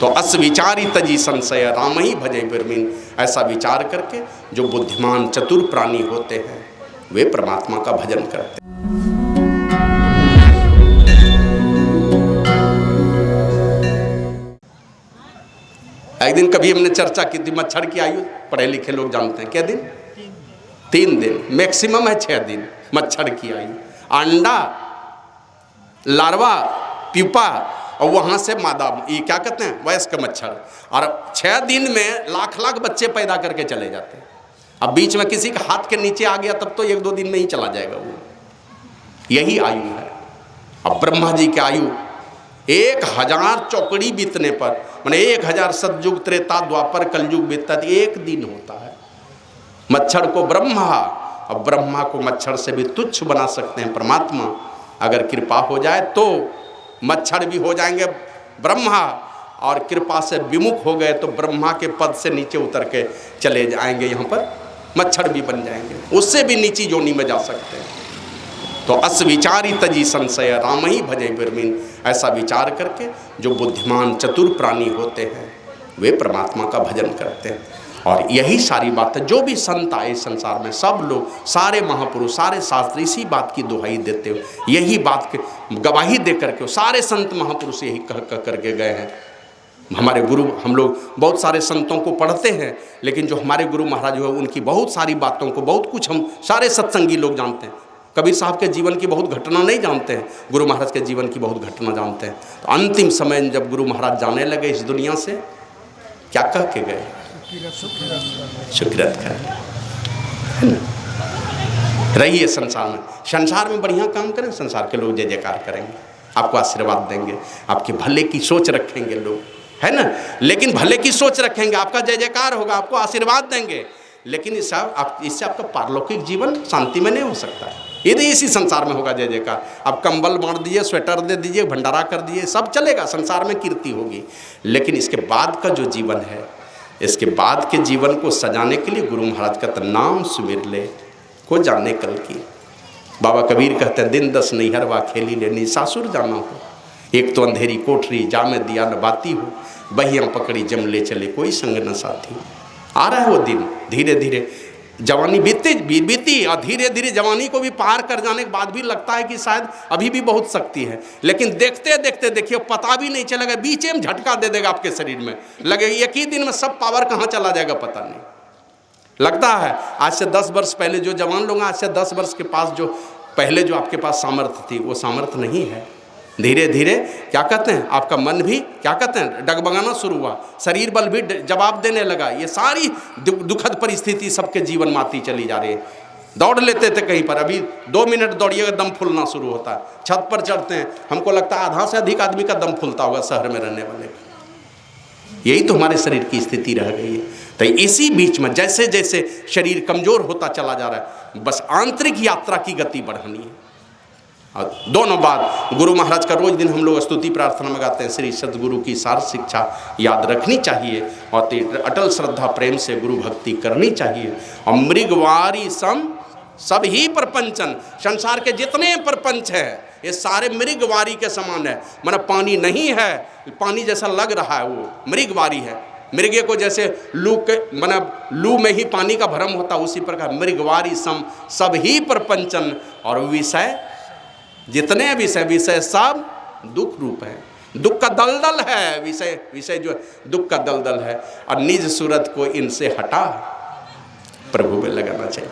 तो अस विचारी तजी संशय राम ही भजे बिरमीन। ऐसा विचार करके जो बुद्धिमान चतुर प्राणी होते हैं वे परमात्मा का भजन करते हैं। एक दिन कभी हमने चर्चा की थी मच्छर की आयु, पढ़े लिखे लोग जानते हैं, क्या दिन? 3 दिन, मैक्सिमम है 6 दिन मच्छर की आयु। अंडा, लार्वा, प्यूपा और वहाँ से मादा, ये क्या कहते हैं, वयस्क मच्छर। और 6 दिन में लाख लाख बच्चे पैदा करके चले जाते हैं। अब बीच में किसी के हाथ के नीचे आ गया तब तो 1-2 दिन में ही चला जाएगा वो। यही आयु है। अब ब्रह्मा जी की आयु 1000 चौकड़ी बीतने पर, माने 1000 सतयुग त्रेता द्वापर कलयुग बीतता 1 दिन होता है। मच्छर को ब्रह्मा, अब ब्रह्मा को मच्छर से भी तुच्छ बना सकते हैं परमात्मा। अगर कृपा हो जाए तो मच्छर भी हो जाएंगे ब्रह्मा, और कृपा से विमुख हो गए तो ब्रह्मा के पद से नीचे उतर के चले जाएंगे, यहाँ पर मच्छर भी बन जाएंगे, उससे भी नीची जोनी में जा सकते हैं। तो अस विचारी तजी संशय राम ही भजे बिरमीन। ऐसा विचार करके जो बुद्धिमान चतुर प्राणी होते हैं वे परमात्मा का भजन करते हैं। और यही सारी बात है, जो भी संत आए संसार में, सब लोग, सारे महापुरुष, सारे शास्त्री इसी बात की दुहाई देते हुए, यही बात की गवाही दे करके सारे संत महापुरुष यही कह करके गए हैं। हमारे गुरु, हम लोग बहुत सारे संतों को पढ़ते हैं, लेकिन जो हमारे गुरु महाराज हुए उनकी बहुत सारी बातों को, बहुत कुछ हम सारे सत्संगी लोग जानते हैं। कबीर साहब के जीवन की बहुत घटना नहीं जानते हैं, गुरु महाराज के जीवन की बहुत घटना जानते हैं। तो अंतिम समय जब गुरु महाराज जाने लगे इस दुनिया से, क्या कह के गए? सुकृत कर रहिए संसार में, संसार में बढ़िया काम करें, संसार के लोग जय जयकार करेंगे, आपको आशीर्वाद देंगे, आपके भले की सोच रखेंगे लोग, है ना। लेकिन भले की सोच रखेंगे, आपका जय जयकार होगा, आपको आशीर्वाद देंगे, लेकिन इससे आपका पारलौकिक जीवन शांति में नहीं हो सकता है। यदि इसी संसार में होगा जय जयकार, आप कंबल बांट दीजिए, स्वेटर दे दीजिए, भंडारा कर दीजिए, सब चलेगा, संसार में कीर्ति होगी। लेकिन इसके बाद का जो जीवन है, इसके बाद के जीवन को सजाने के लिए गुरु महाराज का नाम सुमिर ले को जाने कल की। बाबा कबीर कहते हैं, दिन 10 नैहरवा खेली लेनी सासुर जाना हो, एक तो अंधेरी कोठरी जा में दिया न बाती हो, बहियाँ पकड़ी जम ले चले कोई संग न साथी। आ रहा है वो दिन, धीरे धीरे जवानी बीती और धीरे धीरे जवानी को भी पार कर जाने के बाद भी लगता है कि शायद अभी भी बहुत शक्ति है, लेकिन देखते देखते देखिए पता भी नहीं चलेगा, बीच में झटका दे देगा आपके शरीर में, लगे एक ही दिन में सब पावर कहाँ चला जाएगा पता नहीं लगता है। आज से 10 वर्ष पहले जो जवान लोग, आज से 10 वर्ष के पास जो पहले जो आपके पास सामर्थ्य थी वो सामर्थ्य नहीं है। धीरे धीरे क्या कहते हैं, आपका मन भी क्या कहते हैं डगमगाना शुरू हुआ, शरीर बल भी जवाब देने लगा। ये सारी दुखद परिस्थिति सबके जीवन में आती चली जा रही है। दौड़ लेते थे कहीं पर, अभी 2 मिनट दौड़िएगा दम फूलना शुरू होता है। छत पर चढ़ते हैं, हमको लगता है आधा से अधिक आदमी का दम फूलता होगा शहर में रहने वाले का। यही तो हमारे शरीर की स्थिति रह गई है। तो इसी बीच में जैसे जैसे शरीर कमजोर होता चला जा रहा है, बस आंतरिक यात्रा की गति बढ़ानी है। और दोनों बात गुरु महाराज का रोज दिन हम लोग स्तुति प्रार्थना में गाते हैं, श्री सदगुरु की सार शिक्षा याद रखनी चाहिए और अटल श्रद्धा प्रेम से गुरु भक्ति करनी चाहिए। और मृगवारी सम सब ही प्रपंचन, संसार के जितने प्रपंच हैं ये सारे मृगवारी के समान है। माना पानी नहीं है, पानी जैसा लग रहा है वो मृगवारी है। मृगे को जैसे लू के माना लू में ही पानी का भ्रम होता, उसी प्रकार मृगवारी सम सब ही प्रपंचन, और विषय जितने विषय सब दुख रूप है, दुख का दलदल है। विषय जो दुख का दलदल है, और निज सूरत को इनसे हटा प्रभु में लगाना चाहिए।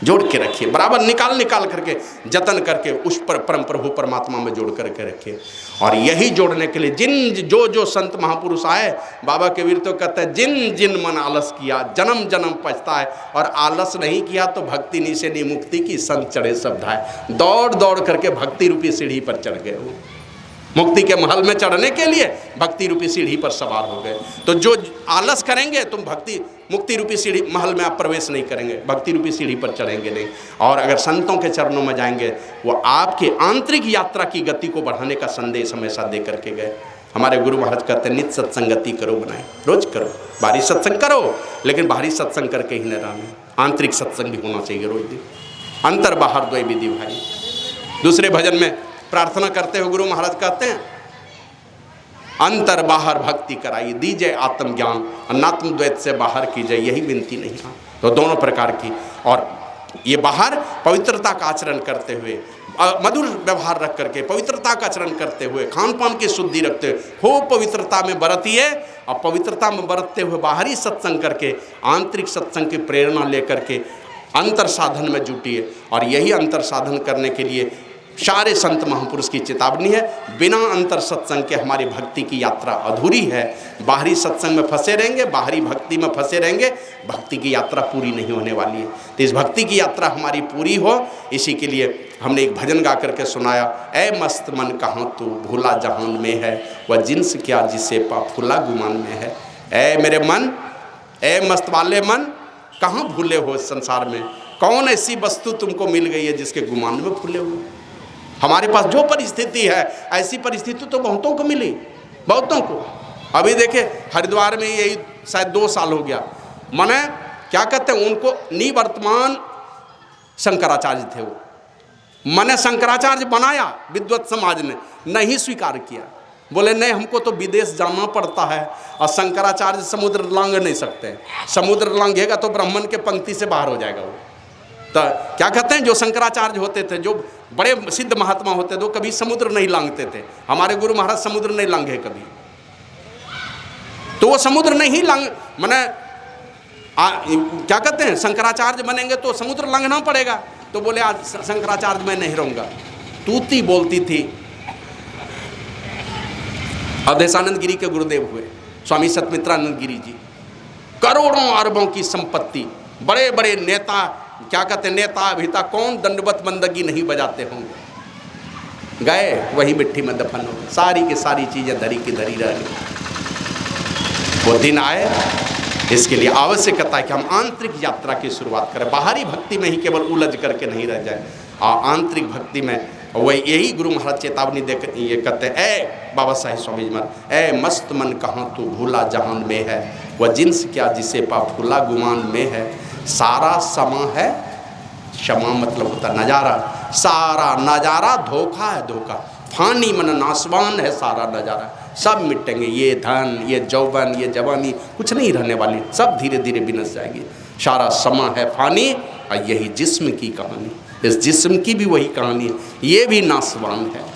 जोड़ के रखिए, बराबर निकाल करके जतन करके उस पर परम प्रभु परमात्मा में जोड़ करके रखिए। और यही जोड़ने के लिए जो संत महापुरुष आए, बाबा कबीर तो कहते हैं, जिन मन आलस किया जन्म जन्म पछताए, और आलस नहीं किया तो भक्ति निशे मुक्ति की संत चढ़े शब्दाए। दौड़ दौड़ करके भक्ति रूपी सीढ़ी पर चढ़ गए वो, मुक्ति के महल में चढ़ने के लिए भक्ति रूपी सीढ़ी पर सवार हो गए। तो जो आलस करेंगे तुम मुक्ति रूपी सीढ़ी महल में आप प्रवेश नहीं करेंगे, भक्ति रूपी सीढ़ी पर चढ़ेंगे नहीं। और अगर संतों के चरणों में जाएंगे, वो आपके आंतरिक यात्रा की गति को बढ़ाने का संदेश हमेशा दे करके गए। हमारे गुरु महाराज कहते हैं, नित्य सत्संगति करो बनाए, रोज करो, बाहरी सत्संग करो, लेकिन बाहरी सत्संग करके ही न रहना, आंतरिक सत्संग भी होना चाहिए रोज दिन। अंतर बाहर द्वय विधि भाई। दूसरे भजन में प्रार्थना करते हुए गुरु महाराज कहते हैं, अंतर बाहर भक्ति कराइए, दीजिए आत्मज्ञान, अनात्म द्वैत से बाहर कीजिए, यही विनती नहीं है। तो दोनों प्रकार की, और ये बाहर पवित्रता का आचरण करते हुए, मधुर व्यवहार रख करके, पवित्रता का आचरण करते हुए, खान पान की शुद्धि रखते हुए खूब पवित्रता में बरतिए। और पवित्रता में बरतते हुए बाहरी सत्संग करके, आंतरिक सत्संग की प्रेरणा लेकर के अंतर साधन में जुटिए। और यही अंतर साधन करने के लिए सारे संत महापुरुष की चेतावनी है, बिना अंतर सत्संग के हमारी भक्ति की यात्रा अधूरी है। बाहरी सत्संग में फंसे रहेंगे, बाहरी भक्ति में फंसे रहेंगे, भक्ति की यात्रा पूरी नहीं होने वाली है। तो इस भक्ति की यात्रा हमारी पूरी हो, इसी के लिए हमने एक भजन गा करके सुनाया, ऐ मस्त मन कहाँ तू भूला जहान में है, वह जिन्स क्या जिसे पा फूला गुमान में है। ऐ मेरे मन, ऐ मस्त वाले मन, कहाँ भूले हो संसार में, कौन ऐसी वस्तु तुमको मिल गई है जिसके गुमान में फूले हुए। हमारे पास जो परिस्थिति है, ऐसी परिस्थिति तो बहुतों को मिली, बहुतों को। अभी देखे हरिद्वार में यही शायद 2 साल हो गया, माने क्या कहते हैं उनको, निवर्तमान शंकराचार्य थे वो, माने शंकराचार्य बनाया, विद्वत समाज ने नहीं स्वीकार किया, बोले नहीं हमको तो विदेश जाना पड़ता है, और शंकराचार्य समुद्र लांघ नहीं सकते, समुद्र लांघेगा तो ब्राह्मण के पंक्ति से बाहर हो जाएगा वो। तो क्या कहते हैं, जो शंकराचार्य होते थे, जो बड़े सिद्ध महात्मा होते थे, वो कभी समुद्र नहीं लांघते थे। हमारे गुरु महाराज समुद्र नहीं लांघे कभी, तो वो समुद्र नहीं लांघ, माने क्या कहते हैं, शंकराचार्य बनेंगे तो समुद्र लांघना पड़ेगा। तो बोले आज शंकराचार्य मैं नहीं रहूंगा। तूती बोलती थी। अवधेशानंद गिरी के गुरुदेव हुए स्वामी सतमित्रानंद गिरी जी, करोड़ों अरबों की संपत्ति, बड़े बड़े नेता, क्या कहते हैं नेता अभिता, कौन दंडवत बंदगी नहीं बजाते होंगे, गए वही मिट्टी में दफन हो गए, सारी की सारी चीजें धरी की धरी रह गई। वो दिन आए, इसके लिए आवश्यकता है कि हम आंतरिक यात्रा की शुरुआत करें, बाहरी भक्ति में ही केवल उलझ करके नहीं रह जाए, और आंतरिक भक्ति में वही यही गुरु महाराज चेतावनी देकर ये कहते हैं, ऐ बाबा साहिब स्वामी जी महाराज, ऐ मस्त मन कहाँ तू भूला जहान में है, वह जिन्स क्या जिसे पा फूला गुमान में है। सारा समा है, क्षमा मतलब होता नजारा, सारा नजारा धोखा है, धोखा। फानी मन नासवान है सारा नजारा, सब मिटेंगे, ये धन, ये जौवन, ये जवानी कुछ नहीं रहने वाली, सब धीरे धीरे बिनस जाएगी। सारा समा है फानी, और यही जिस्म की कहानी, इस जिस्म की भी वही कहानी है, ये भी नासवान है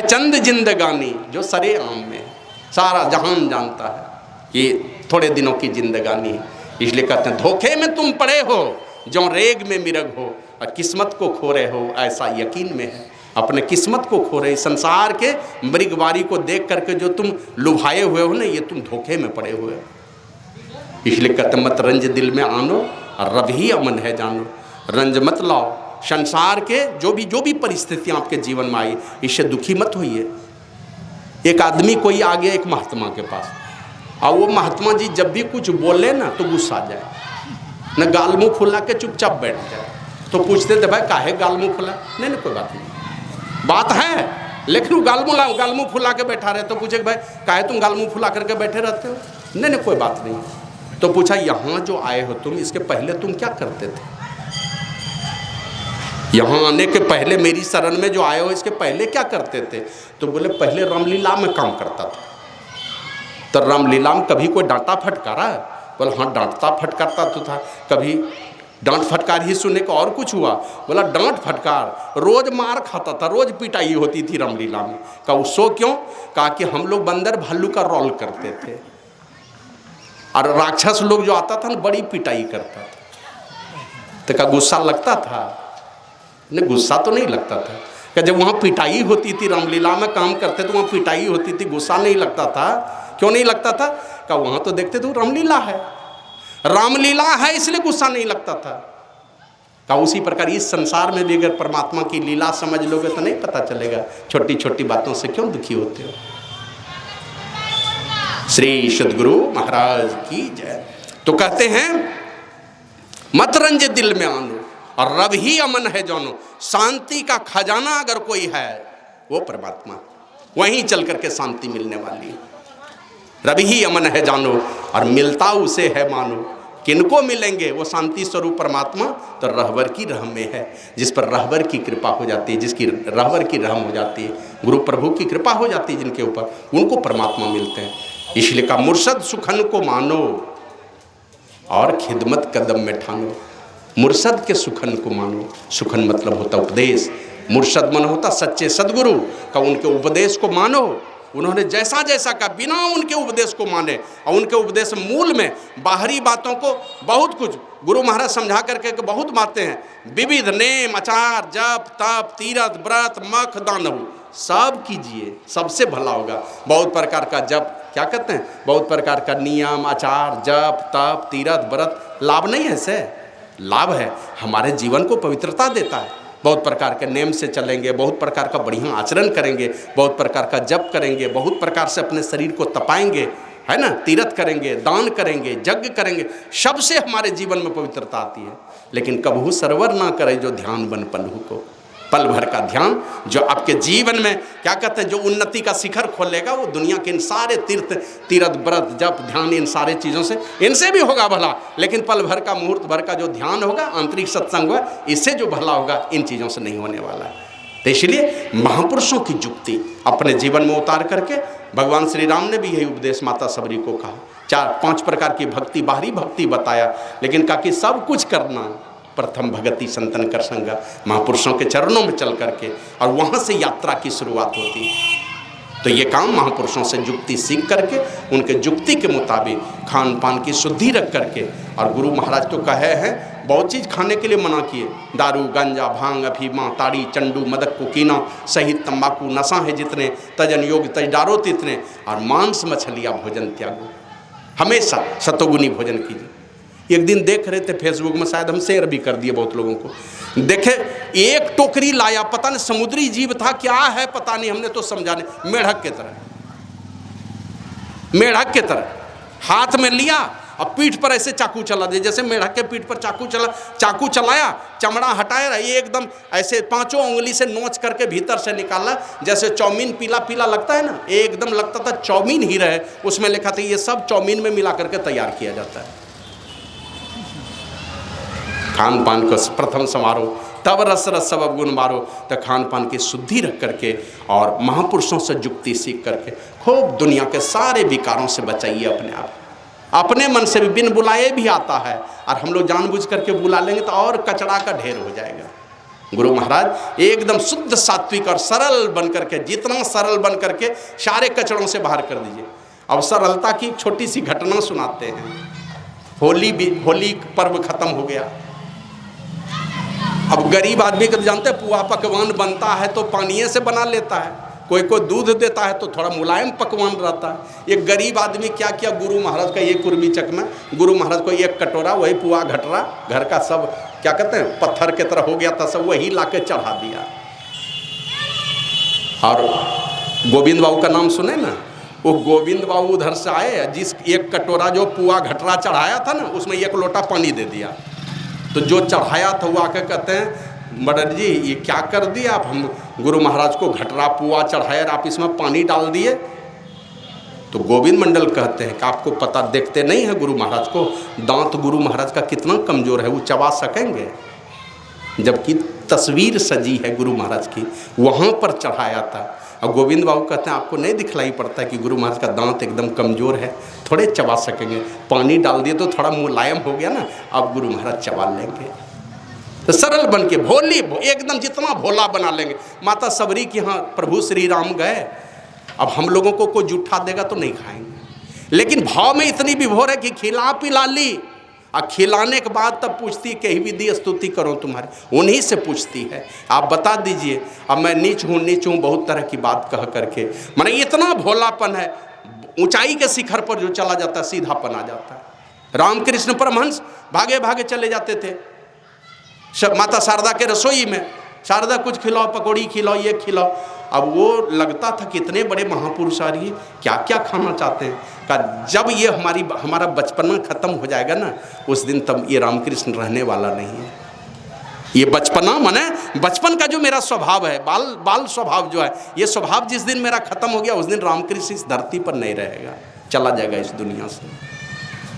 चंद जिंदगानी जो सरे आम में है। सारा जहान जानता है कि थोड़े दिनों की जिंदगानी है, इसलिए कहते हैं धोखे में तुम पड़े हो जो रेग में मिरग हो, और किस्मत को खो रहे हो ऐसा यकीन में है। अपने किस्मत को खो रहे, संसार के मृगवारी को देख करके जो तुम लुभाए हुए हो ना, ये तुम धोखे में पड़े हुए हो। इसलिए कहते मत रंज दिल में आनो, और रब ही अमन है जानो। रंज मत लाओ, संसार के जो भी परिस्थितियाँ आपके जीवन में आई, इससे दुखी मत होइए। एक आदमी कोई आ गया एक महात्मा के पास, और वो महात्मा जी जब भी कुछ बोले ना तो गुस्सा आ जाए, न गाल मुँह फुला के चुपचाप बैठ जाए। तो पूछते थे भाई काहे गाल मुँह फुला, नहीं कोई बात नहीं, बात है, लेकिन वो गाल मुँह फुला के बैठा रहे। तो पूछे भाई काहे तुम गाल मुँह फुला करके बैठे रहते हो, नहीं कोई बात नहीं। तो पूछा यहाँ जो आए हो तुम, इसके पहले तुम क्या करते थे, यहाँ आने के पहले मेरी शरण में जो आए हो इसके पहले क्या करते थे। तो बोले पहले रामलीला में काम करता था। तो रामलीला में कभी कोई डांटा फटकारा, बोला हाँ डांटता फटकारता तो था, कभी डांट फटकार ही सुनने को और कुछ हुआ, बोला डांट फटकार, रोज मार खाता था, रोज पिटाई होती थी रामलीला में। कहा उसो क्यों, कहा कि हम लोग बंदर भालू का रोल करते थे, और राक्षस लोग जो आता था ना बड़ी पिटाई करता था। तो कहा गुस्सा लगता था, नहीं गुस्सा तो नहीं लगता था। कि जब वहाँ पिटाई होती थी, रामलीला में काम करते तो वहाँ पिटाई होती थी, गुस्सा नहीं लगता था, क्यों नहीं लगता था, कि वहाँ तो देखते थे रामलीला है, रामलीला है इसलिए गुस्सा नहीं लगता था। का उसी प्रकार इस संसार में भी अगर परमात्मा की लीला समझ लोगे तो नहीं पता चलेगा छोटी छोटी बातों से क्यों दुखी होते हो। श्री सद्गुरु महाराज की जय। तो कहते हैं मत रंज दिल में आनो, और रब ही अमन है जानो। शांति का खजाना अगर कोई है वो परमात्मा, वहीं चल करके शांति मिलने वाली है। रब ही अमन है जानो, और मिलता उसे है मानो। किनको मिलेंगे वो शांति स्वरूप परमात्मा, तो रहबर की रहम में है। जिस पर रहबर की कृपा हो जाती है, जिसकी रहबर की रहम हो जाती है, गुरु प्रभु की कृपा हो जाती है जिनके ऊपर, उनको परमात्मा मिलते हैं। इसलिए का मुर्शद सुखन को मानो और खिदमत कदम में ठानो। मुर्शद के सुखन को मानो, सुखन मतलब होता उपदेश, मुर्शद मन होता सच्चे सदगुरु का, उनके उपदेश को मानो। उन्होंने जैसा जैसा का बिना उनके उपदेश को माने, और उनके उपदेश मूल में बाहरी बातों को बहुत कुछ गुरु महाराज समझा करके बहुत बातें हैं, विविध नेम आचार जप तप तीरथ व्रत मख दानहु सब कीजिए, सबसे भला होगा। बहुत प्रकार का जप, क्या कहते हैं, बहुत प्रकार का नियम आचार जप तप तीरथ व्रत, लाभ नहीं है से, लाभ है, हमारे जीवन को पवित्रता देता है। बहुत प्रकार के नेम से चलेंगे, बहुत प्रकार का बढ़िया आचरण करेंगे, बहुत प्रकार का जप करेंगे, बहुत प्रकार से अपने शरीर को तपाएंगे, है ना, तीरथ करेंगे, दान करेंगे, यज्ञ करेंगे, सबसे हमारे जीवन में पवित्रता आती है। लेकिन कबहू सरवर ना करे जो ध्यान बन पलहू को, पल भर का ध्यान जो आपके जीवन में क्या कहते हैं, जो उन्नति का शिखर खोलेगा, वो दुनिया के इन सारे तीर्थ व्रत जप ध्यान इन सारे चीज़ों से, इनसे भी होगा भला, लेकिन पल भर का मुहूर्त भर का जो ध्यान होगा, आंतरिक सत्संग होगा, इससे जो भला होगा, इन चीज़ों से नहीं होने वाला है। तो इसलिए महापुरुषों की जुक्ति अपने जीवन में उतार करके भगवान श्री राम ने भी यही उपदेश माता सबरी को कहा। 4-5 प्रकार की भक्ति, बाहरी भक्ति बताया, लेकिन कहा कि सब कुछ करना, प्रथम भगति संतन कर संगा, महापुरुषों के चरणों में चल करके, और वहाँ से यात्रा की शुरुआत होती है। तो ये काम महापुरुषों से जुक्ति सीख करके, उनके जुक्ति के मुताबिक खान पान की शुद्धि रख करके, और गुरु महाराज तो कहे हैं बहुत चीज़ खाने के लिए मना किए, दारू गांजा भांग अफीमा ताड़ी चंडू मदक कुकीना सहित तंबाकू नशा है जितने, तजन योग तजदारो तितने, और मांस मछलियाँ भोजन त्यागो, हमेशा सतोगुनी भोजन कीजिए। एक दिन देख रहे थे फेसबुक में, शायद हम शेयर भी कर दिए बहुत लोगों को, देखे एक टोकरी लाया, पता नहीं समुद्री जीव था क्या है पता नहीं, हमने तो समझा नहीं, मेढक के तरह, मेढक के तरह हाथ में लिया और पीठ पर ऐसे चाकू चला दिया, जैसे मेढक के पीठ पर चाकू चलाया, चमड़ा हटाया, ये एकदम ऐसे 5 उंगली से नोच करके भीतर से निकाला, जैसे चाउमीन पीला पीला लगता है ना, एकदम लगता था चाउमीन ही रहे, उसमें लिखा था ये सब चाउमीन में मिला करके तैयार किया जाता है। खान पान को प्रथम समारोह, तब रस रस सब गुण मारो, तो खान पान की शुद्धि रख करके और महापुरुषों से जुक्ति सीख करके खूब दुनिया के सारे विकारों से बचाइए अपने आप। अपने मन से भी बिन बुलाए भी आता है, और हम लोग जानबूझ करके बुला लेंगे तो और कचरा का ढेर हो जाएगा। गुरु महाराज एकदम शुद्ध सात्विक और सरल बन करके, जितना सरल बन करके सारे कचरों से बाहर कर दीजिए। अब सरलता की एक छोटी सी घटना सुनाते हैं। होली पर्व खत्म हो गया, अब गरीब आदमी को जानते हैं पुआ पकवान बनता है तो पानिये से बना लेता है, कोई दूध देता है तो थोड़ा मुलायम पकवान रहता है। एक गरीब आदमी क्या किया, गुरु महाराज का ये कुर्मी चक में गुरु महाराज को एक कटोरा वही पुआ घटरा घर का सब क्या कहते हैं पत्थर के तरह हो गया था, सब वही ला के चढ़ा दिया। और गोविंद बाबू का नाम सुने ना, वो गोविंद बाबू उधर से आए, जिस एक कटोरा जो पुआ घटरा चढ़ाया था ना, उसमें 1 लोटा पानी दे दिया। तो जो चढ़ाया था वो आके कहते हैं मदन जी ये क्या कर दिया आप, हम गुरु महाराज को घटरा पुआ चढ़ाया, आप इसमें पानी डाल दिए। तो गोविंद मंडल कहते हैं कि आपको पता देखते नहीं है गुरु महाराज को, दांत गुरु महाराज का कितना कमज़ोर है, वो चबा सकेंगे, जबकि तस्वीर सजी है गुरु महाराज की, वहाँ पर चढ़ाया था। और गोविंद बाबू कहते हैं आपको नहीं दिखलाई पड़ता कि गुरु महाराज का दांत एकदम कमज़ोर है, थोड़े चबा सकेंगे, पानी डाल दिए तो थोड़ा मुलायम हो गया ना, अब गुरु महाराज चबा लेंगे। तो सरल बन के भोली एकदम जितना भोला बना लेंगे। माता सबरी के यहाँ प्रभु श्री राम गए, अब हम लोगों को कोई जूठा देगा तो नहीं खाएंगे, लेकिन भाव में इतनी विभोर है कि खिला पिला ली, और खिलाने के बाद तब पूछती कहीं विधि स्तुति करो तुम्हारे, उन्हीं से पूछती है आप बता दीजिए। अब मैं नीच हूँ बहुत तरह की बात कह करके, माने इतना भोलापन है, ऊंचाई के शिखर पर जो चला जाता है सीधापन आ जाता है। रामकृष्ण परमहंस भागे भागे चले जाते थे माता शारदा के रसोई में, शारदा कुछ खिलाओ, पकौड़ी खिलाओ, ये खिलाओ। अब वो लगता था कितने बड़े महापुरुष आ रही है, क्या क्या खाना चाहते हैं। का जब ये हमारा बचपना खत्म हो जाएगा ना, उस दिन तब ये रामकृष्ण रहने वाला नहीं है। ये बचपना माने बचपन का जो मेरा स्वभाव है, बाल स्वभाव जो है, ये स्वभाव जिस दिन मेरा खत्म हो गया उस दिन रामकृष्ण इस धरती पर नहीं रहेगा, चला जाएगा इस दुनिया से।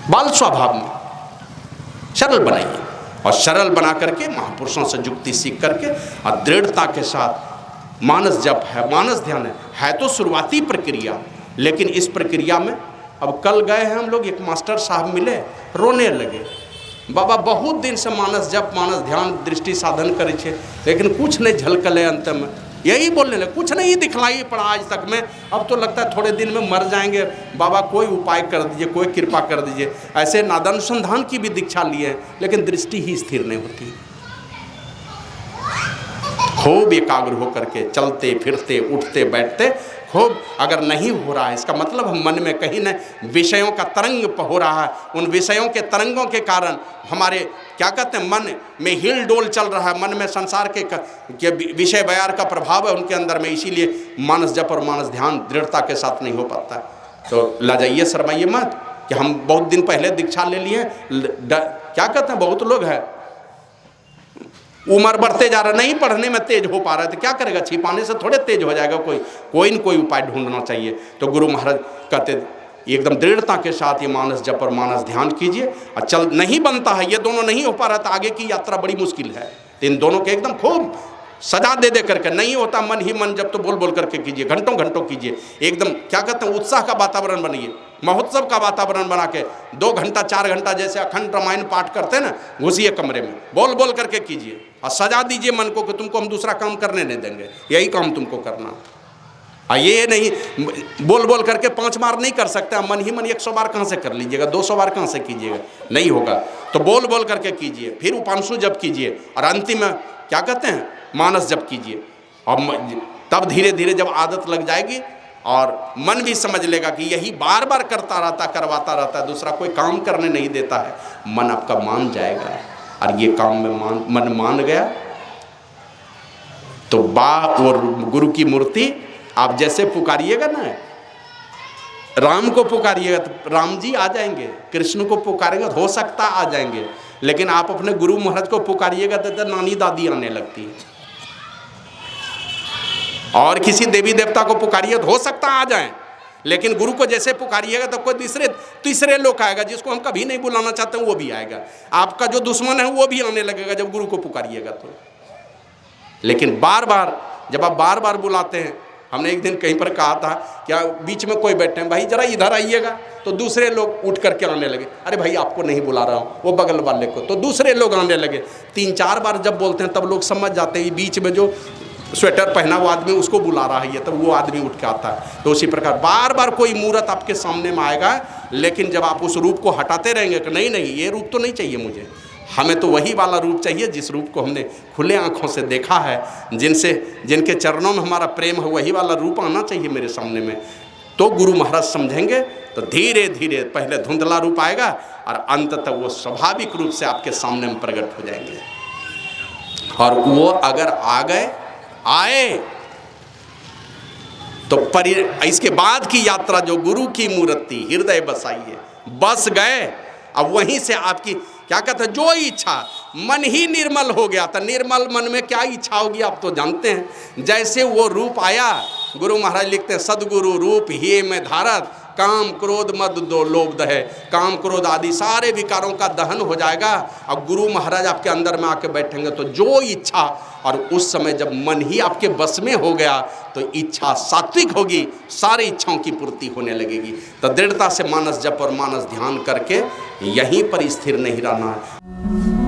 बाल स्वभाव में सरल बनाइए, और सरल बना करके महापुरुषों से जुक्ति सीख करके और दृढ़ता के साथ मानस जप है, मानस ध्यान है तो शुरुआती प्रक्रिया। लेकिन इस प्रक्रिया में अब कल गए हैं हम लोग, एक मास्टर साहब मिले, रोने लगे। बाबा बहुत दिन से मानस जप मानस ध्यान दृष्टि साधन करे छे, लेकिन कुछ नहीं झलकले। अंत में यही बोलने लगे, कुछ नहीं दिखलाई पड़ा आज तक में, अब तो लगता है थोड़े दिन में मर जाएंगे। बाबा कोई उपाय कर दीजिए, कोई कृपा कर दीजिए। ऐसे नादानुसंधान की भी दीक्षा लिए हैं, लेकिन दृष्टि ही स्थिर नहीं होती। खूब एकाग्र होकर के चलते फिरते उठते बैठते खूब, अगर नहीं हो रहा है इसका मतलब हम मन में कहीं न विषयों का तरंग हो रहा है। उन विषयों के तरंगों के कारण हमारे क्या कहते हैं, मन में हिल डोल चल रहा है, मन में संसार के विषय बयार का प्रभाव है उनके अंदर में, इसीलिए मानस जप और मानस ध्यान दृढ़ता के साथ नहीं हो पाता। तो लाजाइए, शर्माइए मत कि हम बहुत दिन पहले दीक्षा ले लिए। क्या कहते हैं, बहुत लोग हैं उम्र बढ़ते जा रहा, नहीं पढ़ने में तेज हो पा रहा है, तो क्या करेगा, छिपाने से थोड़े तेज हो जाएगा। कोई न कोई उपाय ढूंढना चाहिए। तो गुरु महाराज कहते एकदम दृढ़ता के साथ ये मानस जप और मानस ध्यान कीजिए। और चल नहीं बनता है, ये दोनों नहीं हो पा रहा, तो आगे की यात्रा बड़ी मुश्किल है। तो इन दोनों के एकदम खूब सजा दे करके, नहीं होता मन ही मन जब तो बोल बोल करके कीजिए, घंटों घंटों कीजिए। एकदम क्या कहते हैं, उत्साह का वातावरण बनिए, महोत्सव का वातावरण बना के 2 घंटा 4 घंटा जैसे अखंड रामायण पाठ करते हैं ना, घुसिए कमरे में, बोल बोल करके कीजिए और सजा दीजिए मन को कि तुमको हम दूसरा काम करने नहीं देंगे, यही काम तुमको करना। ये नहीं बोल बोल करके 5 बार नहीं कर सकते, मन ही मन 100 बार कहाँ से कर लीजिएगा, 200 बार कहाँ से कीजिएगा, नहीं होगा। तो बोल बोल करके कीजिए, फिर उपांशु जप कीजिए और अंतिम में क्या कहते हैं, मानस जप कीजिए। और तब धीरे धीरे जब आदत लग जाएगी और मन भी समझ लेगा कि यही बार बार करता रहता, करवाता रहता है, दूसरा कोई काम करने नहीं देता है, मन आपका मान जाएगा। और ये काम में मन मान गया तो और गुरु की मूर्ति आप जैसे पुकारिएगा ना, राम को पुकारिएगा तो राम जी आ जाएंगे, कृष्ण को पुकारेंगे हो सकता आ जाएंगे, लेकिन आप अपने गुरु महाराज को पुकारिएगा तो नानी दादी आने लगती है। और किसी देवी देवता को पुकारिए तो हो सकता आ जाए, लेकिन गुरु को जैसे पुकारिएगा तो कोई तीसरे लोग आएगा जिसको हम कभी नहीं बुलाना चाहते हैं, वो भी आएगा। आपका जो दुश्मन है वो भी आने लगेगा जब गुरु को पुकारिएगा तो। लेकिन बार बार जब आप बार बार बुलाते हैं, हमने एक दिन कहीं पर कहा था, क्या बीच में कोई बैठे हैं, भाई जरा इधर आइएगा, तो दूसरे लोग उठ करके आने लगे, अरे भाई आपको नहीं बुला रहा हूँ, वो बगल वाले को, तो दूसरे लोग आने लगे। 3-4 बार जब बोलते हैं तब लोग समझ जाते हैं बीच में जो स्वेटर पहना हुआ आदमी उसको बुला रहा है ये, तब वो आदमी उठ के आता है। तो उसी प्रकार बार बार कोई मूर्त आपके सामने में आएगा, लेकिन जब आप उस रूप को हटाते रहेंगे कि नहीं नहीं ये रूप तो नहीं चाहिए मुझे, हमें तो वही वाला रूप चाहिए जिस रूप को हमने खुले आंखों से देखा है, जिनके चरणों में हमारा प्रेम है, वही वाला रूप आना चाहिए मेरे सामने में। तो गुरु महाराज समझेंगे तो धीरे धीरे पहले धुंधला रूप आएगा और अंततः वो स्वाभाविक रूप से आपके सामने में प्रकट हो जाएंगे। और वो अगर आए तो इसके बाद की यात्रा जो गुरु की मूर्ति हृदय बसाइए, बस गए, अब वहीं से आपकी क्या कहते हैं, जो इच्छा, मन ही निर्मल हो गया था। निर्मल मन में क्या इच्छा होगी आप तो जानते हैं। जैसे वो रूप आया, गुरु महाराज लिखते हैं, सदगुरु रूप ही में धारत, काम क्रोध मद दो लोभ दहे, काम क्रोध आदि सारे विकारों का दहन हो जाएगा। अब गुरु महाराज आपके अंदर में आके बैठेंगे तो जो इच्छा, और उस समय जब मन ही आपके बस में हो गया तो इच्छा सात्विक होगी, सारी इच्छाओं की पूर्ति होने लगेगी। तो दृढ़ता से मानस जप और मानस ध्यान करके यहीं पर स्थिर नहीं रहना है।